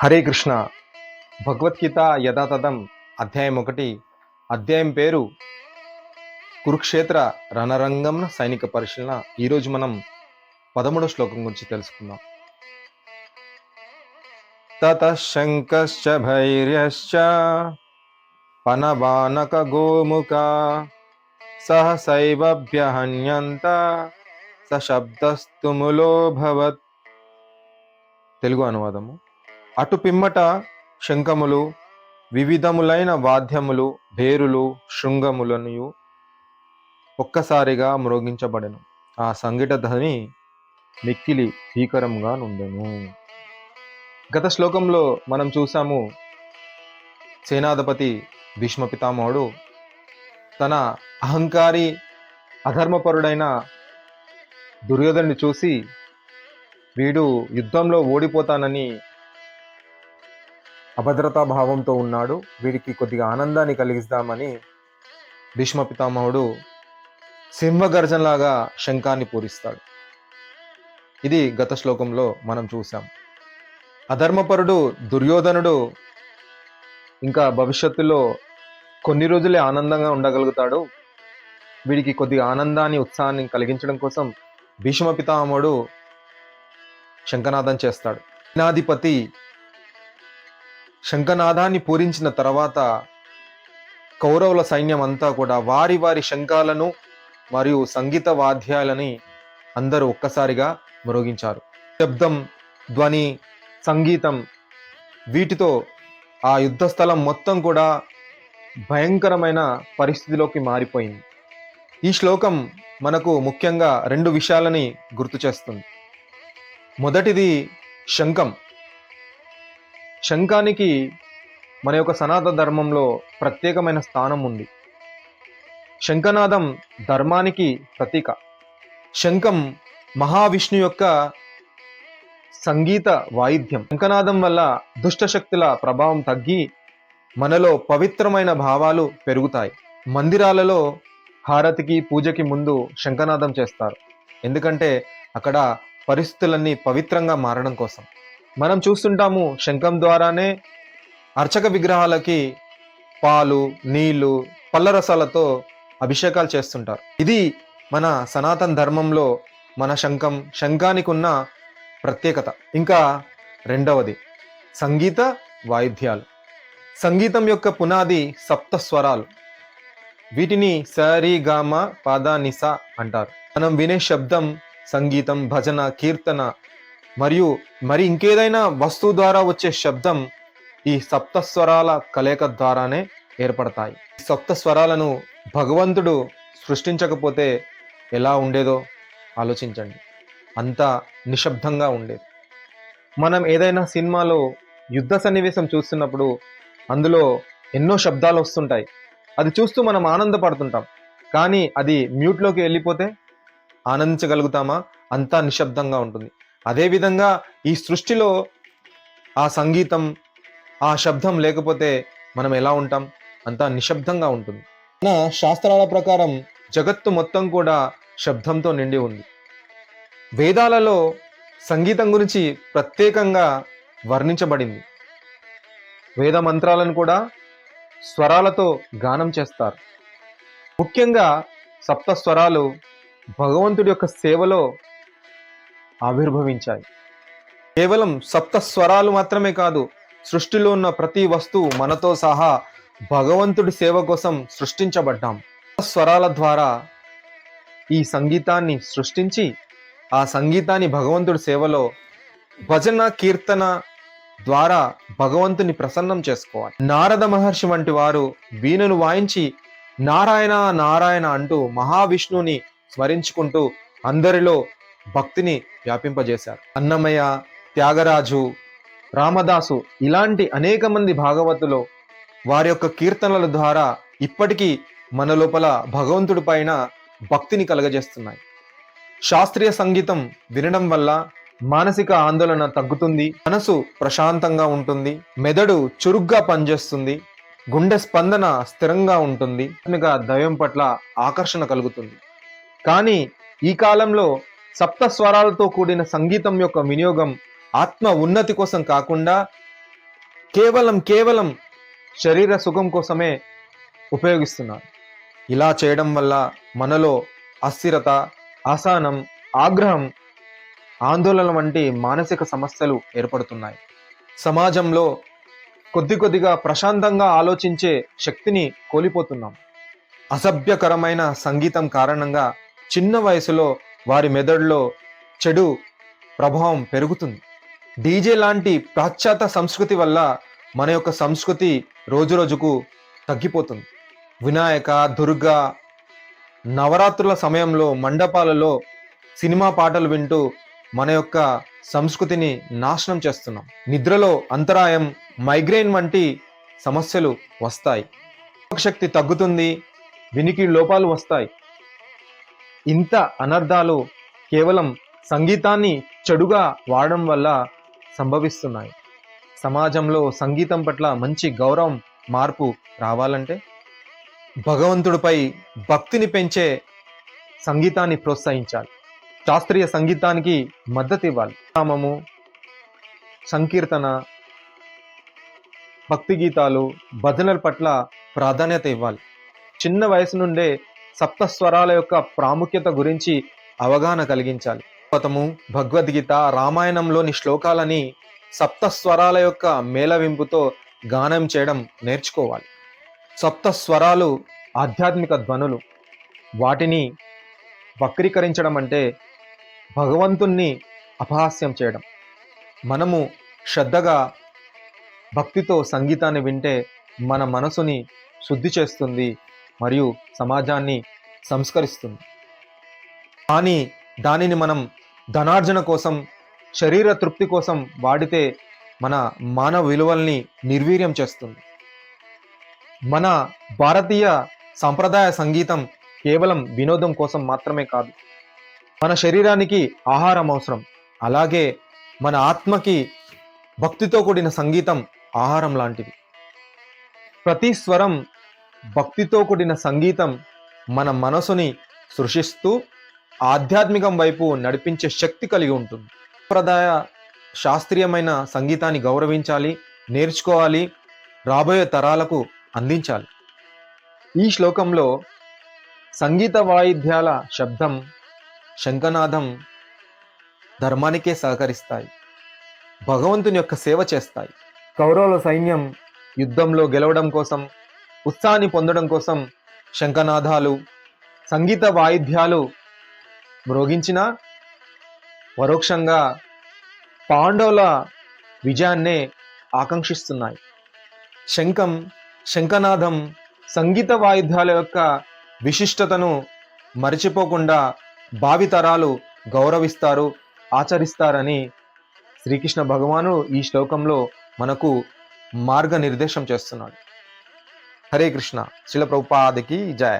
హరే కృష్ణ. భగవద్గీత యథాతథం అధ్యాయం 1. అధ్యాయం పేరు కురుక్షేత్ర రణరంగంన సైనిక పరిశీలన. ఈరోజు మనం 13వ శ్లోకం గురించి తెలుసుకుందాం. తతః శంకశ్చ భైర్యశ్చ పనబానక గోముఖా సహసైవభ్యహన్యంత సశబ్దస్తుములోభవత్. తెలుగు అనువాదము. అటు పిమ్మట శంఖములు, వివిధములైన వాద్యములు, భేరులు, శృంగములను ఒక్కసారిగా మ్రోగించబడెను. ఆ సంగీత ధ్వని మిక్కిలి భీకరంగా నుండెను. గత శ్లోకంలో మనం చూసాము, సేనాధిపతి భీష్మ పితామహుడు తన అహంకారి అధర్మపరుడైన దుర్యోధనుని చూసి వీడు యుద్ధంలో ఓడిపోతానని అభద్రతా భావంతో ఉన్నాడు, వీడికి కొద్దిగా ఆనందాన్ని కలిగిస్తామని భీష్మ పితామహుడు సింహగర్జనలాగా శంఖాన్ని పూరిస్తాడు. ఇది గత శ్లోకంలో మనం చూసాం. అధర్మపరుడు దుర్యోధనుడు ఇంకా భవిష్యత్తులో కొన్ని రోజులే ఆనందంగా ఉండగలుగుతాడు, వీడికి కొద్దిగా ఆనందాన్ని ఉత్సాహాన్ని కలిగించడం కోసం భీష్మ పితామహుడు శంఖనాదం చేస్తాడు. సేనాధిపతి శంఖనాదాన్ని పూరించిన తర్వాత కౌరవుల సైన్యం అంతా కూడా వారి వారి శంఖాలను మరియు సంగీత వాద్యాలని అందరూ ఒక్కసారిగా మ్రోగించారు. శబ్దం, ధ్వని, సంగీతం వీటితో ఆ యుద్ధ స్థలం మొత్తం కూడా భయంకరమైన పరిస్థితిలోకి మారిపోయింది. ఈ శ్లోకం మనకు ముఖ్యంగా 2 విషయాలని గుర్తు చేస్తుంది. మొదటిది శంఖం. శంఖానికి మన యొక్క సనాతన ధర్మంలో ప్రత్యేకమైన స్థానం ఉంది. శంఖనాదం ధర్మానికి ప్రతీక. శంఖం మహావిష్ణు యొక్క సంగీత వాయిద్యం. శంఖనాదం వల్ల దుష్టశక్తుల ప్రభావం తగ్గి మనలో పవిత్రమైన భావాలు పెరుగుతాయి. మందిరాలలో హారతికి పూజకి ముందు శంఖనాదం చేస్తారు, ఎందుకంటే అక్కడ పరిస్థితులన్నీ పవిత్రంగా మారడం కోసం. మనం చూస్తుంటాము, శంఖం ద్వారానే అర్చక విగ్రహాలకి పాలు, నీళ్లు, పళ్ళరసాలతో అభిషేకాలు చేస్తుంటారు. ఇది మన సనాతన ధర్మంలో మన శంఖానికి ఉన్న ప్రత్యేకత. ఇంకా రెండవది సంగీత వాయిద్యాలు. సంగీతం యొక్క పునాది సప్త స్వరాలు. వీటిని సరి గమ పద నిస అంటారు. మనం వినే శబ్దం, సంగీతం, భజన, కీర్తన మరియు ఇంకేదైనా వస్తువు ద్వారా వచ్చే శబ్దం ఈ సప్త స్వరాల కలయిక ద్వారానే ఏర్పడతాయి. సప్త స్వరాలను భగవంతుడు సృష్టించకపోతే ఎలా ఉండేదో ఆలోచించండి. అంతా నిశ్శబ్దంగా ఉండేది. మనం ఏదైనా సినిమాలో యుద్ధ సన్నివేశం చూస్తున్నప్పుడు అందులో ఎన్నో శబ్దాలు వస్తుంటాయి, అది చూస్తూ మనం ఆనందపడుతుంటాం. కానీ అది మ్యూట్లోకి వెళ్ళిపోతే ఆనందించగలుగుతామా? అంతా నిశ్శబ్దంగా ఉంటుంది. అదేవిధంగా ఈ సృష్టిలో ఆ సంగీతం, ఆ శబ్దం లేకపోతే మనం ఎలా ఉంటాం? అంతా నిశ్శబ్దంగా ఉంటుంది. మన శాస్త్రాల ప్రకారం జగత్తు మొత్తం కూడా శబ్దంతో నిండి ఉంది. వేదాలలో సంగీతం గురించి ప్రత్యేకంగా వర్ణించబడింది. వేద మంత్రాలను కూడా స్వరాలతో గానం చేస్తారు. ముఖ్యంగా సప్త స్వరాలు భగవంతుడి యొక్క సేవలో ఆవిర్భవించాయి. కేవలం సప్త స్వరాలు మాత్రమే కాదు, సృష్టిలో ఉన్న ప్రతి వస్తువు మనతో సహా భగవంతుడి సేవ కోసం సృష్టించబడ్డాం. స్వరాల ద్వారా ఈ సంగీతాన్ని సృష్టించి ఆ సంగీతాన్ని భగవంతుడి సేవలో భజన, కీర్తన ద్వారా భగవంతుని ప్రసన్నం చేసుకోవాలి. నారద మహర్షి వంటి వారు వీణను వాయించి నారాయణ నారాయణ అంటూ మహావిష్ణువుని స్మరించుకుంటూ అందరిలో భక్తిని వ్యాపింపజేశారు. అన్నమయ్య, త్యాగరాజు, రామదాసు ఇలాంటి అనేక మంది భాగవతులు వారి యొక్క కీర్తనల ద్వారా ఇప్పటికీ మన లోపల భగవంతుడి పైన భక్తిని కలగజేస్తున్నాయి. శాస్త్రీయ సంగీతం వినడం వల్ల మానసిక ఆందోళన తగ్గుతుంది, మనసు ప్రశాంతంగా ఉంటుంది, మెదడు చురుగ్గా పనిచేస్తుంది, గుండె స్పందన స్థిరంగా ఉంటుంది, దైవం పట్ల ఆకర్షణ కలుగుతుంది. కానీ ఈ కాలంలో సప్త స్వరాలతో కూడిన సంగీతం యొక్క వినియోగం ఆత్మ ఉన్నతి కోసం కాకుండా కేవలం శరీర సుఖం కోసమే ఉపయోగిస్తున్నారు. ఇలా చేయడం వల్ల మనలో అస్థిరత, అసహనం, ఆగ్రహం, ఆందోళన వంటి మానసిక సమస్యలు ఏర్పడుతున్నాయి. సమాజంలో కొద్దిగా ప్రశాంతంగా ఆలోచించే శక్తిని కోల్పోతున్నాం. అసభ్యకరమైన సంగీతం కారణంగా చిన్న వయసులో వారి మెదడులో చెడు ప్రభావం పెరుగుతుంది. డీజే లాంటి పాశ్చాత్య సంస్కృతి వల్ల మన యొక్క సంస్కృతి రోజురోజుకు తగ్గిపోతుంది. వినాయక, దుర్గా, నవరాత్రుల సమయంలో మండపాలలో సినిమా పాటలు వింటూ మన యొక్క సంస్కృతిని నాశనం చేస్తున్నాం. నిద్రలో అంతరాయం, మైగ్రేన్ వంటి సమస్యలు వస్తాయి. శక్తి తగ్గుతుంది, వినికి లోపాలు వస్తాయి. ఇంత అనర్థాలు కేవలం సంగీతాన్ని చెడుగా వాడడం వల్ల సంభవిస్తున్నాయి. సమాజంలో సంగీతం పట్ల మంచి గౌరవం, మార్పు రావాలంటే భగవంతుడిపై భక్తిని పెంచే సంగీతాన్ని ప్రోత్సహించాలి. శాస్త్రీయ సంగీతానికి మద్దతు ఇవ్వాలి. నామము, సంకీర్తన, భక్తి గీతాలు, భజనల పట్ల ప్రాధాన్యత ఇవ్వాలి. చిన్న వయసు నుండే సప్త స్వరాల యొక్క ప్రాముఖ్యత గురించి అవగాహన కలిగించాలి. భాగవతము, భగవద్గీత, రామాయణంలోని శ్లోకాలని సప్త స్వరాల యొక్క మేళవింపుతో గానం చేయడం నేర్చుకోవాలి. సప్త స్వరాలు ఆధ్యాత్మిక ధ్వనులు. వాటిని వక్రీకరించడం అంటే భగవంతుణ్ణి అపహాస్యం చేయడం. మనము శ్రద్ధగా భక్తితో సంగీతాన్ని వింటే మన మనసుని శుద్ధి చేస్తుంది మరియు సమాజాన్ని సంస్కరిస్తుంది. కానీ దానిని మనం ధనార్జన కోసం, శరీర తృప్తి కోసం వాడితే మన మానవ విలువల్ని నిర్వీర్యం చేస్తుంది. మన భారతీయ సాంప్రదాయ సంగీతం కేవలం వినోదం కోసం మాత్రమే కాదు. మన శరీరానికి ఆహారం అవసరం. అలాగే మన ఆత్మకి భక్తితో కూడిన సంగీతం ఆహారం లాంటిది. ప్రతి స్వరం భక్తితో కూడిన సంగీతం మన మనసుని సృష్టిస్తూ ఆధ్యాత్మికం వైపు నడిపించే శక్తి కలిగి ఉంటుంది. సాంప్రదాయ శాస్త్రీయమైన సంగీతాన్ని గౌరవించాలి, నేర్చుకోవాలి, రాబోయే తరాలకు అందించాలి. ఈ శ్లోకంలో సంగీత వాయిద్యాల శబ్దం, శంఖనాదం ధర్మానికే సహకరిస్తాయి, భగవంతుని యొక్క సేవ చేస్తాయి. కౌరవుల సైన్యం యుద్ధంలో గెలవడం కోసం, ఉత్సాహాన్ని పొందడం కోసం శంఖనాదాలు, సంగీత వాయిద్యాలు మ్రోగించినా పరోక్షంగా పాండవుల విజయాన్నే ఆకాంక్షిస్తున్నాయి. శంఖం, శంఖనాదం, సంగీత వాయిద్యాల యొక్క విశిష్టతను మరచిపోకుండా భావితరాలు గౌరవిస్తారు, ఆచరిస్తారని శ్రీకృష్ణ భగవాను ఈ శ్లోకంలో మనకు మార్గనిర్దేశం చేస్తున్నాడు. హరే కృష్ణ. శిల ప్రభుపాదకి జయ.